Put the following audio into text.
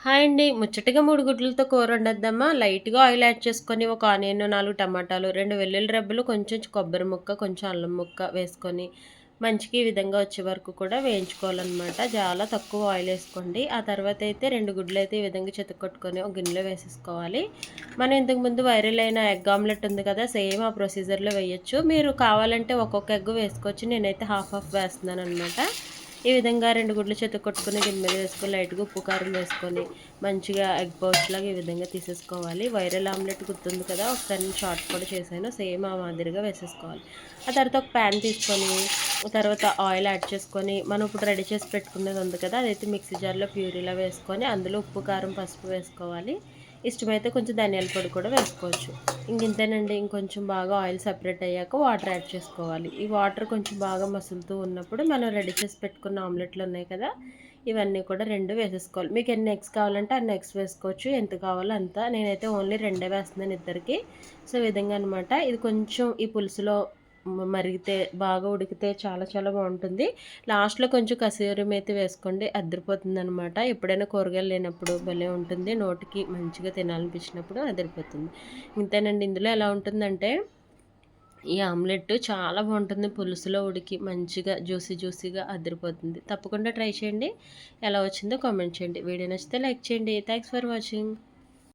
Hi అండి. ముచ్చటగా 3 గుడ్లతో కూర వండేద్దామా? లైట్‌గా ఆయిల్ యాడ్ చేసుకొని, ఒక ఆనియన్, 4 టమాటాలు, 2 వెల్లుల్లి రెబ్బలు, కొంచెం కొబ్బరి ముక్క, కొంచెం అల్లం ముక్క వేసుకొని, మంచిగా ఈ విధంగా వచ్చే వరకు కూడా వేయించుకోవాలనమాట. చాలా తక్కువ ఆయిల్ ఏసుకోండి. ఆ తర్వాతయితే 2 గుడ్లయితే ఈ విధంగా చితక్కొట్టుకొని ఒక గిన్నెలో వేసేసుకోవాలి. మనం ఇంతకుముందు వైరల్ అయిన ఎగ్ ఆమ్లెట్ ఉంది కదా! సేమ్ ఆ ప్రొసీజర్‌లో వేయొచ్చు. మీరు కావాలంటే ఒక్కొక్క ఎగ్ వేసుకోవచ్చు. నేనైతే హాఫ్ హాఫ్ వేస్తున్నాననమాట. ఈ విధంగా 2 గుడ్లు చితక్కొట్టుకొని గిన్నె మీద వేసుకొని లైట్‌గా ఉప్పు, కారం వేసుకొని మంచిగా ఎగ్ పౌచ్‌లాగా ఈ విధంగా తీసేసుకోవాలి. వైరల్ ఆమ్లెట్ గుర్తుంది కదా! ఒకసారి నేను షార్ట్ కూడా చేశాను. సేమ్ ఆ మాదిరిగా వేసేసుకోవాలి. ఆ తర్వాత ఒక ప్యాన్ తీసుకొని, తర్వాత ఆయిల్ యాడ్ చేసుకొని, మనం ఇప్పుడు రెడీ చేసి పెట్టుకున్నది ఉంది కదా! అదైతే మిక్సీ జార్‌లో ప్యూరీలా వేసుకొని, అందులో ఉప్పు, కారం, పసుపు వేసుకోవాలి. ఇష్టమైతే కొంచెం ధనియాల పొడి కూడా వేసుకోవచ్చు. ఇంతేనండి. ఇంకొంచెం బాగా ఆయిల్ సెపరేట్ అయ్యాక వాటర్ యాడ్ చేసుకోవాలి. ఈ వాటర్ కొంచెం బాగా మసులుతూ ఉన్నప్పుడు మనం రెడీ చేసి పెట్టుకున్న ఆమ్లెట్‌లు ఉన్నాయి కదా! ఇవన్నీ కూడా 2 వేసేసుకోవాలి. మీకు ఎన్ని ఎగ్స్ కావాలంటే అన్ని ఎగ్స్ వేసుకోవచ్చు. ఎంత కావాలో అంత. నేనైతే ఓన్లీ 2 వేస్తున్నాను ఇద్దరికి. సో, ఈ విధంగా అనమాట. ఇది కొంచెం ఈ పులుసులో మరిగితే బాగా ఉడికితే చాలా చాలా బావుంటుంది. లాస్ట్‌లో కొంచెం కసూరి మేతి వేసుకోండి. అదిరిపోతుందనమాట. ఎప్పుడైనా కూరగాయలు లేనప్పుడు భలే ఉంటుంది. నోటికి మంచిగా తినాలనిపించినప్పుడు అదిరిపోతుంది. ఇంతేనండి. ఇందులో ఎలా ఉంటుందంటే ఈ ఆమ్లెట్ చాలా బావుంటుంది. పులుసులో ఉడికి మంచిగా జ్యూసీగా అదిరిపోతుంది. తప్పకుండా ట్రై చేయండి. ఎలా వచ్చిందో కామెంట్ చేయండి. వీడియో నచ్చితే లైక్ చేయండి. Thanks for watching.